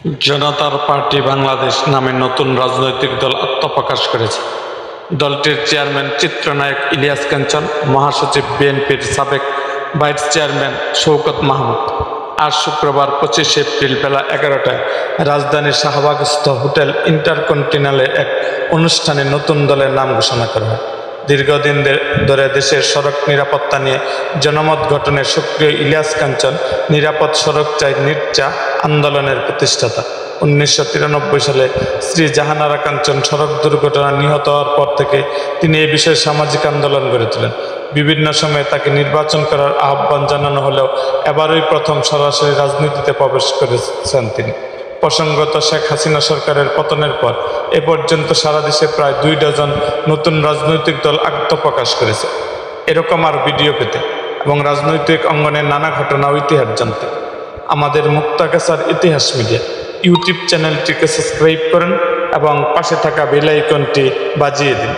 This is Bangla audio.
জনতার পার্টি বাংলাদেশ নামে নতুন রাজনৈতিক দল আত্মপ্রকাশ করেছে। দলটির চেয়ারম্যান চিত্রনায়ক ইলিয়াস কাঞ্চন, মহাসচিব বিএনপির সাবেক ভাইস চেয়ারম্যান শওকত মাহমুদ। আজ শুক্রবার ২৫ এপ্রিল বেলা ১১টায় রাজধানীর শাহবাগস্থ হোটেল ইন্টারকন্টিনেন্টালে এক অনুষ্ঠানে নতুন দলের নাম ঘোষণা করা হয়। দীর্ঘদিন ধরে দেশের সড়ক নিরাপত্তা নিয়ে জনমত গঠনে সক্রিয় ইলিয়াস কাঞ্চন নিরাপদ সড়ক চাই নির্চা আন্দোলনের প্রতিষ্ঠাতা। ১৯৯৩ সালে শ্রী জাহানারা কাঞ্চন সড়ক দুর্ঘটনায় নিহত হওয়ার পর থেকে তিনি এই বিষয়ে সামাজিক আন্দোলন গড়ে তোলেন। বিভিন্ন সময়ে তাকে নির্বাচন করার আহ্বান জানানো হলেও এবারই প্রথম সরাসরি রাজনীতিতে প্রবেশ করেছেন তিনি। প্রসঙ্গত, শেখ হাসিনা সরকারের পতনের পর এ পর্যন্ত সারা দেশে প্রায় ২ ডজন নতুন রাজনৈতিক দল আত্মপ্রকাশ করেছে। এরকম আর ভিডিও পেতে এবং রাজনৈতিক অঙ্গনের নানা ঘটনা ও ইতিহাস জানতে আমাদের মুক্তাগাছার ইতিহাস মিডিয়া ইউটিউব চ্যানেলটিকে সাবস্ক্রাইব করেন এবং পাশে থাকা বেল আইকনটি বাজিয়ে দিন।